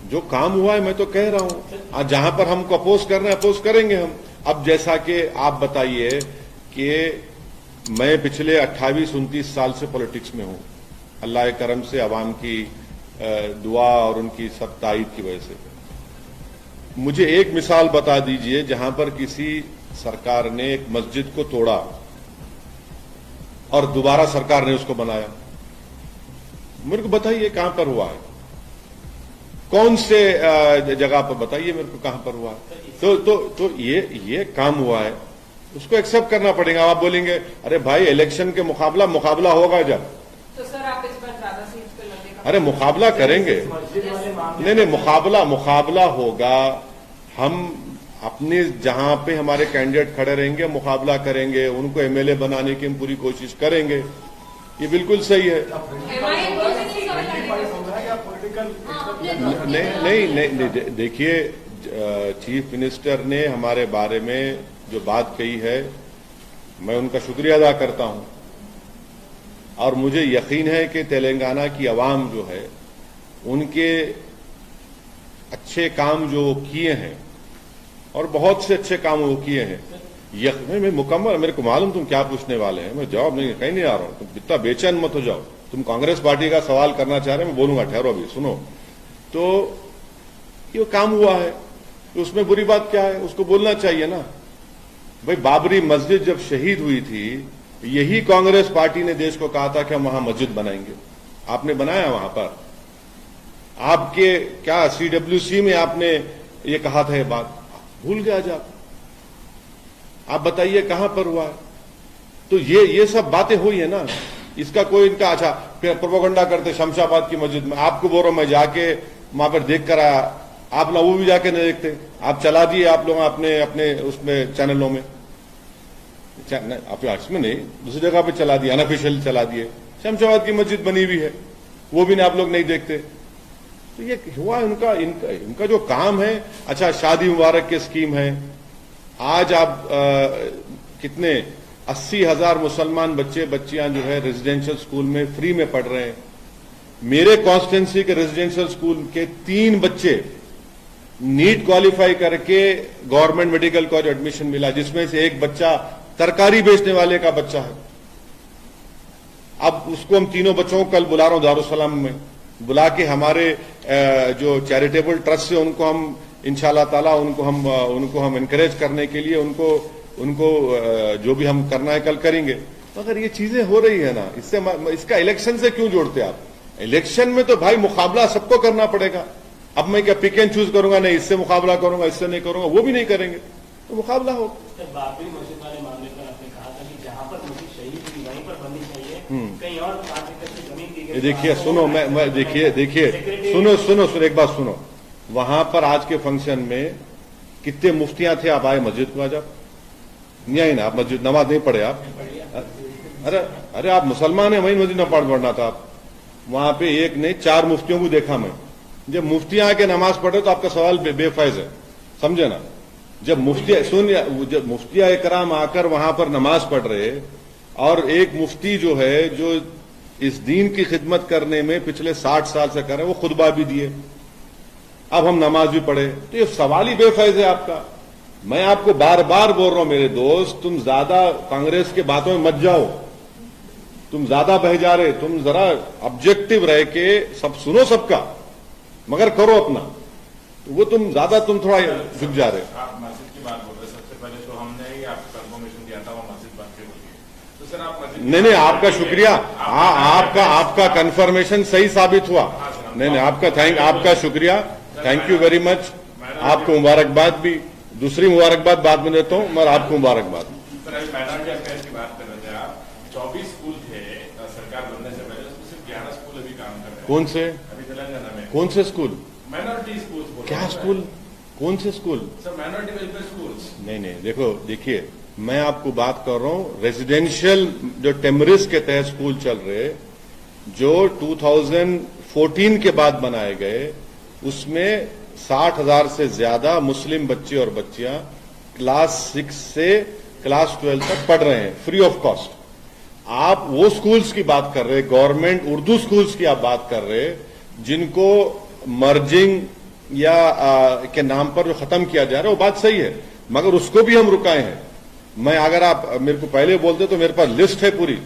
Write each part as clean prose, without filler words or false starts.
जो काम हुआ है मैं तो कह रहा हूं, आज जहां पर हमको अपोज कर रहे हैं अपोज करेंगे हम। अब जैसा कि आप बताइए कि मैं पिछले 28-29 साल से पॉलिटिक्स में हूं, अल्लाह के करम से, अवाम की दुआ और उनकी सब ताईद की वजह से। मुझे एक मिसाल बता दीजिए जहां पर किसी सरकार ने एक मस्जिद को तोड़ा और दोबारा सरकार ने उसको बनाया। मेरे को बताइए कहां पर हुआ है, कौन से जगह पर बताइए मेरे को कहां पर हुआ है। तो ये काम हुआ है, उसको एक्सेप्ट करना पड़ेगा। आप बोलेंगे अरे भाई इलेक्शन के मुकाबला होगा जब, तो सर आप इस बार ज्यादा सीट पे लड़ने का, अरे मुकाबला करेंगे, नहीं मुकाबला होगा। हम अपने जहां पे हमारे कैंडिडेट खड़े रहेंगे मुकाबला करेंगे, उनको एमएलए बनाने की हम पूरी कोशिश करेंगे, ये बिल्कुल सही है। नहीं, देखिए चीफ मिनिस्टर ने हमारे बारे में जो बात कही है मैं उनका शुक्रिया अदा करता हूं, और मुझे यकीन है कि तेलंगाना की आवाम जो है उनके अच्छे काम जो किए हैं और बहुत से अच्छे काम वो किए हैं, मैं मुकम्मल, मेरे को मालूम तुम क्या पूछने वाले हैं, मैं जवाब नहीं कहीं नहीं आ रहा हूं, तुम इतना बेचैन मत हो जाओ। तुम कांग्रेस पार्टी का सवाल करना चाह रहे हैं, मैं बोलूंगा, ठहरो अभी सुनो। तो ये काम हुआ है तो उसमें बुरी बात क्या है, उसको बोलना चाहिए ना भाई। बाबरी मस्जिद जब शहीद हुई थी, यही कांग्रेस पार्टी ने देश को कहा था कि हम वहां मस्जिद बनाएंगे, आपने बनाया वहां पर। आपके क्या सीडब्ल्यूसी में आपने ये कहा था, ये बात भूल गया आज आप बताइए कहां पर हुआ है। तो ये सब बातें हुई है ना, इसका कोई इनका अच्छा फिर प्रोपेगेंडा करते शमशाबाद की मस्जिद में। आपको बोल रहा हूं मैं जाके वहां पर देख कर आया, आप लोग वो भी जाके नहीं देखते, आप चला दिए आप लोग अपने अपने उसमें चैनलों में, आप इसमें नहीं दूसरी जगह पे चला दिया, अनऑफिशियल चला दिए। शमशाबाद की मस्जिद बनी हुई है, वो भी आप लोग नहीं देखते। तो ये हुआ इनका जो काम है। अच्छा, शादी मुबारक की स्कीम है, आज आप कितने 80,000 मुसलमान बच्चे बच्चियां जो है रेजिडेंशियल स्कूल में फ्री में पढ़ रहे हैं। मेरे कॉन्स्टिट्यूंसी के रेजिडेंशियल स्कूल के 3 बच्चे नीट क्वालिफाई करके गवर्नमेंट मेडिकल कॉलेज एडमिशन मिला, जिसमें से एक बच्चा तरकारी बेचने वाले का बच्चा है। अब उसको हम तीनों बच्चों को कल बुला रहा हूं दारुसलाम में, बुला के हमारे जो चैरिटेबल ट्रस्ट से उनको हम इंशाल्लाह ताला उनको हम इनकरेज करने के लिए उनको जो भी हम करना है कल करेंगे। तो अगर ये चीजें हो रही है ना, इसका इलेक्शन से क्यों जोड़ते आप? इलेक्शन में तो भाई मुकाबला सबको करना पड़ेगा। अब मैं क्या पिक एंड चूज करूंगा, नहीं इससे मुकाबला करूंगा इससे नहीं करूंगा, वो भी नहीं करेंगे तो मुकाबला हो। बाबरी मस्जिद वाले मामले पर आपने कहा था कि जहां पर मस्जिद शहीद हुई वहीं पर बननी चाहिए, कहीं और 5 एकड़ की जमीन दी गई। देखिए सुनो, मैं देखिए सुनो एक बात सुनो। वहां पर आज के फंक्शन में कितने मुफ्तियां थे, आप आए मस्जिद को, आज आप नहीं आए ना, आप मस्जिद नमाज नहीं पढ़े आप? अरे आप मुसलमान हैं, वहीं मस्जिद न पढ़ना था आप। वहां पे एक नहीं 4 मुफ्तियों को देखा मैं। जब मुफ्तियां आके नमाज पढ़े तो आपका सवाल बेफाइज है, समझे ना। जब मुफ्तिया इकराम आकर वहां पर नमाज पढ़ रहे, और एक मुफ्ती जो है जो इस दीन की खिदमत करने में पिछले 60 साल से कर रहे हैं, वो खुतबा भी दिए, अब हम नमाज भी पढ़े, तो ये सवाल ही बेफाइज है आपका। मैं आपको बार बार बोल रहा हूं मेरे दोस्त, तुम ज्यादा कांग्रेस के बातों में मत जाओ, तुम ज्यादा बह जा रहे, तुम जरा ऑब्जेक्टिव रह के सब सुनो सबका, मगर करो अपना। तो वो तुम थोड़ा झुक जा रहे। आप मस्जिद की बात बोल रहे, सबसे पहले तो हमने ही आपको कंफर्मेशन दिया था वो मस्जिद बन के होगी, तो सर आप मस्जिद नहीं आपका शुक्रिया, आपका कंफर्मेशन सही साबित हुआ। नहीं आपका शुक्रिया, थैंक यू वेरी मच। आपको मुबारकबाद भी, दूसरी मुबारकबाद बाद में देता हूं, मगर आपको मुबारकबाद। सर अभी माइनॉरिटी अफेयर्स की बात कर रहे थे आप, 24 स्कूल थे सरकार बनने से पहले, उसमें सिर्फ 11 स्कूल अभी काम कर रहे हैं। कौन से? अभी तेलंगाना में कौन से स्कूल? Minority school. क्या स्कूल? कौन से school? Sir minority welfare schools. नहीं देखिए मैं आपको बात कर रहा हूं रेजिडेंशियल जो टेमरिस के तहत स्कूल चल रहे, जो 2014 के बाद बनाए गए, उसमें 60,000 से ज्यादा मुस्लिम बच्चे और बच्चियां क्लास 6 से क्लास 12 तक पढ़ रहे हैं फ्री ऑफ कॉस्ट। आप वो स्कूल्स की बात कर रहे, गवर्नमेंट उर्दू स्कूल्स की आप बात कर रहे, जिनको मर्जिंग के नाम पर जो खत्म किया जा रहा है वो बात सही है, मगर उसको भी हम रुकाए हैं। मैं अगर आप मेरे को पहले बोलते तो मेरे पास लिस्ट है पूरी,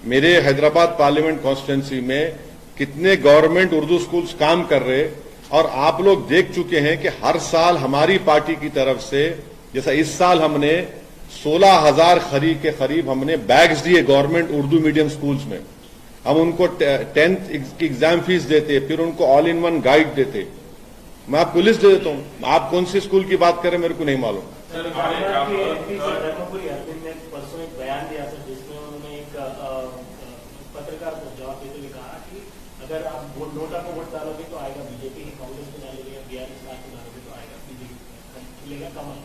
मेरे हैदराबाद पार्लियामेंट कॉन्स्टिट्यूंसी में कितने गवर्नमेंट उर्दू स्कूल्स काम कर रहे, और आप लोग देख चुके हैं कि हर साल हमारी पार्टी की तरफ से, जैसा इस साल हमने 16,000 के करीब हमने बैग्स दिए गवर्नमेंट उर्दू मीडियम स्कूल्स में। हम उनको 10th की एग्जाम फीस देते, फिर उनको ऑल इन वन गाइड देते। मैं आपको लिस्ट दे देता हूं, आप कौन सी स्कूल की बात करें मेरे को नहीं मालूम। धर्मपुरी अरविंद ने परसों एक बयान दिया था जिसमें उन्होंने एक पत्रकार को जवाब देते हुए कहा कि अगर आप नोटा को वोट डालोगे तो आएगा बीजेपी, कांग्रेस को डालोगे, बीआरएस को डालोगे तो आएगा बीजेपी, खिलेगा कमल।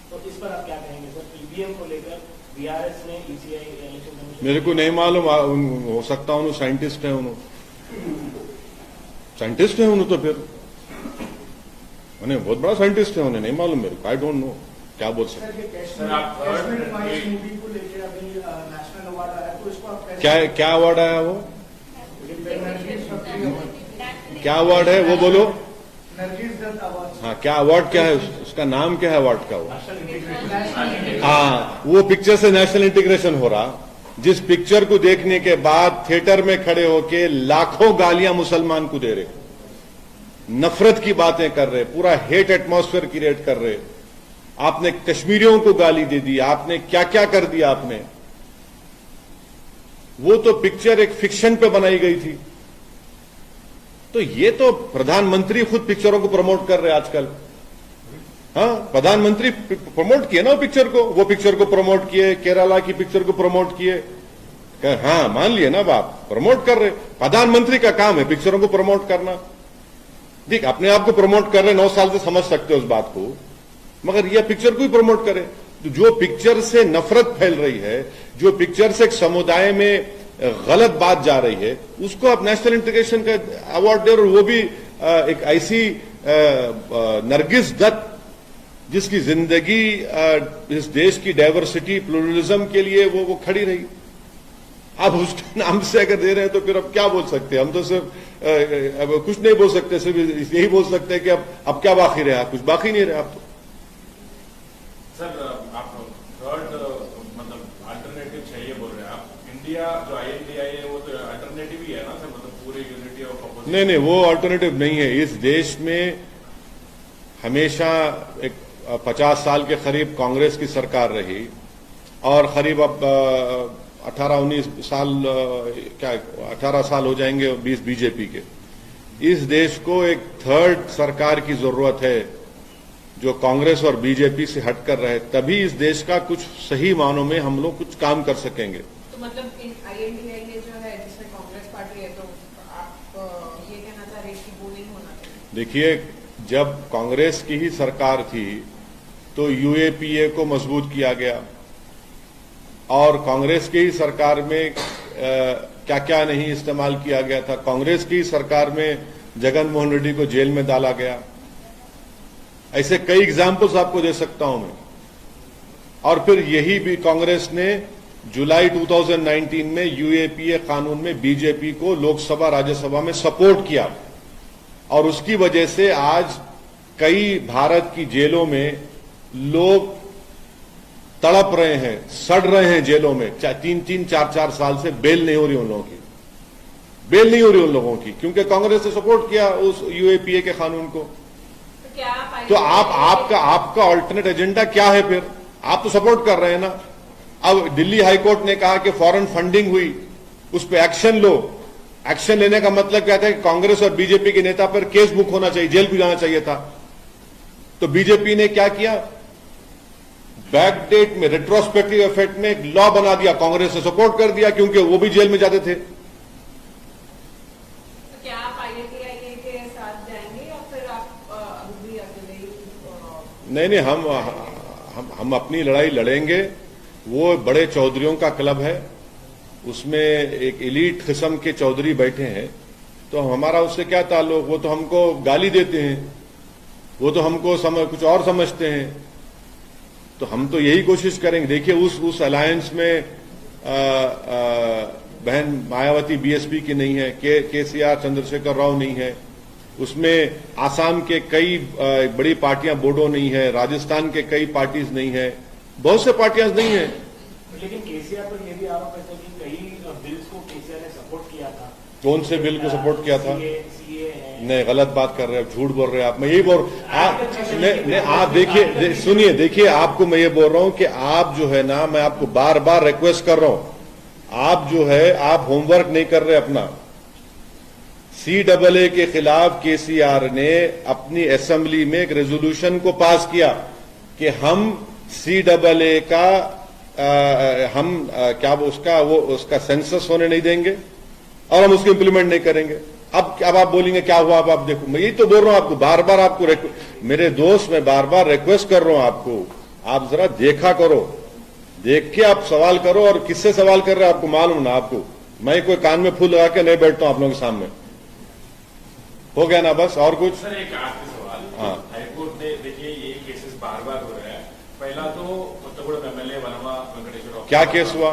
तो इस पर आप क्या कहेंगे सर? ईवीएम को लेकर बीआरएस ने ईसीआई इलेक्शन कमीशन, मेरे को नहीं मालूम, हो सकता हूं साइंटिस्ट है, साइंटिस्ट है उन्होंने, तो फिर उन्हें बहुत बड़ा साइंटिस्ट है, उन्हें नहीं मालूम मेरे को, आई डोंट नो क्या बोल सकते। क्या अवार्ड आया वो, क्या अवार्ड है वो बोलो। हाँ, क्या अवार्ड, क्या है उसका नाम, क्या है अवार्ड का वो? हाँ, वो पिक्चर से नेशनल इंटीग्रेशन हो रहा, जिस पिक्चर को देखने के बाद थिएटर में खड़े होके लाखों गालियां मुसलमान को दे रहे, नफरत की बातें कर रहे, पूरा हेट एटमॉस्फेयर क्रिएट कर रहे। आपने कश्मीरियों को गाली दे दी, आपने क्या क्या कर दिया आपने। वो तो पिक्चर एक फिक्शन पे बनाई गई थी। तो ये तो प्रधानमंत्री खुद पिक्चरों को प्रमोट कर रहे हैं आजकल। हाँ, प्रधानमंत्री प्रमोट किए ना वो पिक्चर को प्रमोट किए, केरला की पिक्चर को प्रमोट किए। हाँ, मान लिए ना बाप, प्रमोट कर रहे। प्रधानमंत्री का काम है पिक्चरों को प्रमोट करना। देख, अपने आप को प्रमोट कर रहे, 9 साल से समझ सकते हो उस बात को, मगर यह पिक्चर को ही प्रमोट करे। तो जो पिक्चर से नफरत फैल रही है, जो पिक्चर से एक समुदाय में गलत बात जा रही है, उसको आप नेशनल इंटीग्रेशन का अवार्ड दे, और वो भी एक ऐसी नरगिस दत्त जिसकी जिंदगी इस देश की डाइवर्सिटी प्लूरलिज्म के लिए वो खड़ी रही। अब उसके नाम से अगर दे रहे हैं तो फिर अब क्या बोल सकते हैं? हम तो सिर्फ अब कुछ नहीं बोल सकते, सिर्फ यही बोल सकते हैं कि अब क्या बाकी रहा, कुछ बाकी नहीं रहा। आप तो सर, आप थर्ड मतलब अल्टरनेटिव चाहिए बोल रहे हैं आप। इंडिया जो INDI है वो तो अल्टरनेटिव ही है ना सर, मतलब पूरे यूनिटी ऑफ अपोजिशन। नहीं, वो अल्टरनेटिव नहीं है। इस देश में हमेशा एक 50 साल के करीब कांग्रेस की सरकार रही, और करीब अब 18-19 साल, क्या 18 साल हो जाएंगे 20 बीजेपी के। इस देश को एक थर्ड सरकार की जरूरत है जो कांग्रेस और बीजेपी से हटकर रहे, तभी इस देश का कुछ सही मानों में हम लोग कुछ काम कर सकेंगे। तो मतलब INDI जो है जिसमें कांग्रेस पार्टी है, तो आप ये कहना चाह रहे हैं कि वो नहीं होना चाहिए? देखिए, जब कांग्रेस की ही सरकार थी तो UAPA को मजबूत किया गया, और कांग्रेस की ही सरकार में क्या क्या नहीं इस्तेमाल किया गया था। कांग्रेस की सरकार में जगन मोहन रेड्डी को जेल में डाला गया। ऐसे कई एग्जाम्पल्स आपको दे सकता हूं मैं। और फिर यही भी कांग्रेस ने जुलाई 2019 में UAPA कानून में बीजेपी को लोकसभा राज्यसभा में सपोर्ट किया, और उसकी वजह से आज कई भारत की जेलों में लोग तड़प रहे हैं, सड़ रहे हैं जेलों में। 3-3, 4-4 साल से बेल नहीं हो रही उन लोगों की, बेल नहीं हो रही उन लोगों की, क्योंकि कांग्रेस ने सपोर्ट किया उस UAPA के कानून को। तो आपका अल्टरनेट एजेंडा क्या है फिर? आप तो सपोर्ट कर रहे हैं ना। अब दिल्ली हाईकोर्ट ने कहा कि फॉरेन फंडिंग हुई, उस पर एक्शन लो। एक्शन लेने का मतलब क्या था कि कांग्रेस और बीजेपी के नेता पर केस बुक होना चाहिए, जेल भी जाना चाहिए था। तो बीजेपी ने क्या किया? बैकडेट में, रेट्रोस्पेक्टिव इफेक्ट में एक लॉ बना दिया, कांग्रेस ने सपोर्ट कर दिया क्योंकि वो भी जेल में जाते थे। तो क्या आप INDI के साथ जाएंगे या फिर आप अभी भी अकेले? नहीं, हम अपनी लड़ाई लड़ेंगे। वो बड़े चौधरियों का क्लब है, उसमें एक एलीट किस्म के चौधरी बैठे हैं, तो हमारा उससे क्या ताल्लुक? वो तो हमको गाली देते हैं, वो तो हमको कुछ और समझते हैं। तो हम तो यही कोशिश करेंगे। देखिए, उस अलायंस में बहन मायावती BSP की नहीं है, KCR चंद्रशेखर राव नहीं है, उसमें आसाम के कई बड़ी पार्टियां बोडो नहीं है, राजस्थान के कई पार्टीज नहीं है, बहुत से पार्टियां नहीं है। लेकिन केसीआर पर यह भी आरोप है कि कई बिल्स को केसीआर ने सपोर्ट किया था। कौन से बिल को सपोर्ट किया था? सीए है। नहीं, गलत बात कर रहे हैं, झूठ बोल रहे हैं आप। मैं यही बोल आप देखिए, सुनिए, देखिए, आपको मैं ये बोल रहा हूं कि आप जो है ना, मैं आपको बार बार रिक्वेस्ट कर रहा हूं, आप जो है आप होमवर्क नहीं कर रहे अपना। CAA के खिलाफ केसीआर ने अपनी असेंबली में एक रेजोल्यूशन को पास किया कि हम CAA का उसका सेंसस होने नहीं देंगे और हम उसको इंप्लीमेंट नहीं करेंगे। अब आप बोलेंगे क्या हुआ? अब आप देखो, मैं यही तो बोल रहा हूं आपको, बार बार आपको मेरे दोस्त, मैं बार बार रिक्वेस्ट कर रहा हूं आपको, आप जरा देखा करो, देख के आप सवाल करो। और किससे सवाल कर रहे हैं आपको मालूम ना? आपको मैं कोई कान में फूल लगा के नहीं बैठता हूं आप लोगों के सामने। हो गया ना? बस और कुछ? सर एक आखिरी सवाल। हाँ। हाईकोर्ट ने, देखिए ये केसेस बार बार हो रहे हैं। पहला तो कोत्तगुड़म MLA वनमा वेंकटेश्वर, क्या केस हुआ?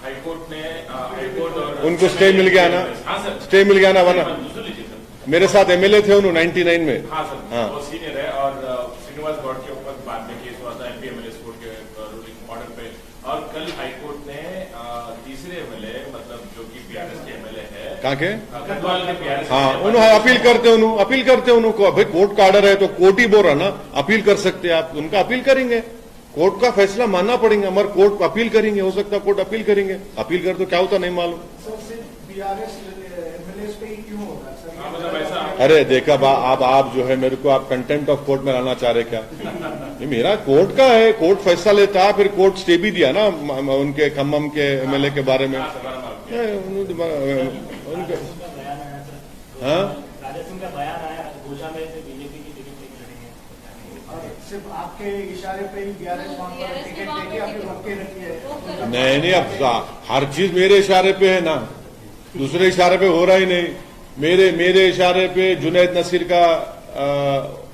हाईकोर्ट ने और उनको स्टे मिल गया ना? हाँ सर, स्टे मिल गया ना? वरना सुन लीजिए सर, मेरे साथ MLA थे उन्होंने 99 में। हाँ सर, हाँ। वो सीनियर है। और श्रीनिवास गौड़ के ऊपर बाद में केस हुआ था MP MLA कोर्ट के रूलिंग ऑर्डर पे। और कल हाईकोर्ट ने तीसरे MLA, मतलब जो कि BRS के MLA है, कहाँ के? गढ़वाल के BRS, हाँ, उन्होंने अपील करते उनको। भाई कोर्ट का ऑर्डर है तो कोर्ट ही बोल रहा ना, अपील कर सकते हैं आप, उनका अपील करेंगे। कोर्ट का फैसला मानना पड़ेगा, मगर कोर्ट अपील करेंगे, हो सकता है कोर्ट अपील करेंगे। अपील कर तो क्या होता नहीं मालूम। सर सिर्फ BRS MLA पे ही क्यों होगा सर? हाँ, मतलब ऐसा अरे देखा आप जो है मेरे को आप कंटेम्प्ट ऑफ कोर्ट में लाना चाह रहे क्या? ये मेरा कोर्ट का है, कोर्ट फैसला लेता है, फिर कोर्ट स्टे भी दिया ना उनके खम्मम के MLA के बारे में। उनके हाँ, राजस्थान का बयान आया, गोजा में से बीजेपी की टिकट लेके लड़ेंगे। और सिर्फ आपके इशारे पे ही BRS वहाँ पर टिकट देके आपने रोक के रखी है। नहीं, अब हर चीज मेरे इशारे पे है ना, दूसरे इशारे पे हो रहा ही नहीं। मेरे इशारे पे जुनैद नसीर का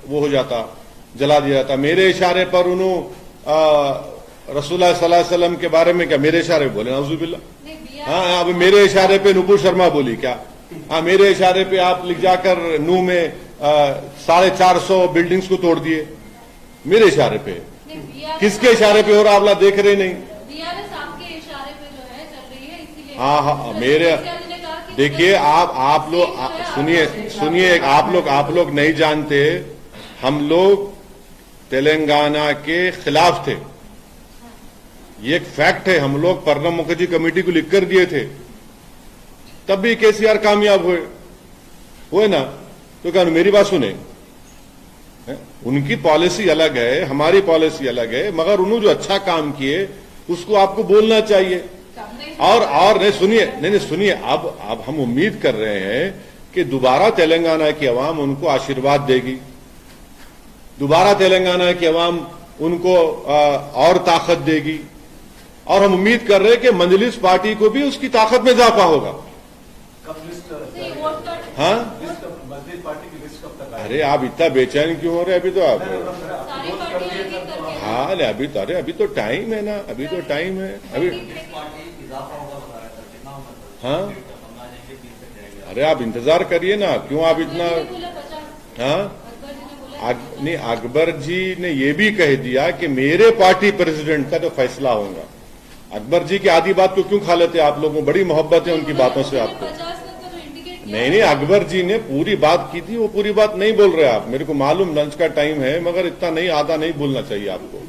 वो हो जाता, जला दिया जाता। मेरे इशारे पर उन्होंने रसूलुल्लाह सल्लल्लाहु अलैहि वसल्लम के बारे में क्या मेरे इशारे पे बोले? नाउजुबिल्लाह। हाँ, अब मेरे इशारे पे नुपुर शर्मा बोली क्या? हाँ, मेरे इशारे पे आप लिख जाकर नू में 450 बिल्डिंग्स को तोड़ दिए, मेरे इशारे पे। किसके इशारे पे हो रहा? आप लोग देख रहे नहीं। आपके इशारे पे जो है चल रही है, इसीलिए। हाँ, मेरे देखिए, आप लोग सुनिए, आप लोग नहीं जानते, हम लोग तेलंगाना के खिलाफ थे, ये एक फैक्ट है। हम लोग प्रणब मुखर्जी कमेटी को लिखकर दिए थे, तब भी केसीआर कामयाब हुए ना। तो क्या मेरी बात सुने, उनकी पॉलिसी अलग है, हमारी पॉलिसी अलग है, मगर उन्होंने जो अच्छा काम किए उसको आपको बोलना चाहिए। और नहीं सुनिए, अब हम उम्मीद कर रहे हैं कि दोबारा तेलंगाना की अवाम उनको आशीर्वाद देगी, दोबारा तेलंगाना की अवाम उनको और ताकत देगी। और हम उम्मीद कर रहे हैं कि मंजलिस पार्टी को भी उसकी ताकत में इजाफा होगा। हाँ, मस्जिद पार्टी की लिस्ट कब तक? अरे आप इतना बेचैन क्यों हो रहे? अभी तो आप सारी पार्टियां हाँ, अभी तो टाइम है ना, अभी तो टाइम है अभी। हाँ, अरे आप इंतजार करिए ना, क्यों आप इतना? हाँ, नहीं, अकबर जी ने यह भी कह दिया कि मेरे पार्टी प्रेसिडेंट का जो फैसला होगा। अकबर जी की आधी बात को क्यों खा लेते आप लोगों को? बड़ी मोहब्बत है उनकी बातों से आपको। नहीं, अकबर जी ने पूरी बात की थी, वो पूरी बात नहीं बोल रहे आप। मेरे को मालूम लंच का टाइम है, मगर इतना नहीं, आधा नहीं बोलना चाहिए आपको।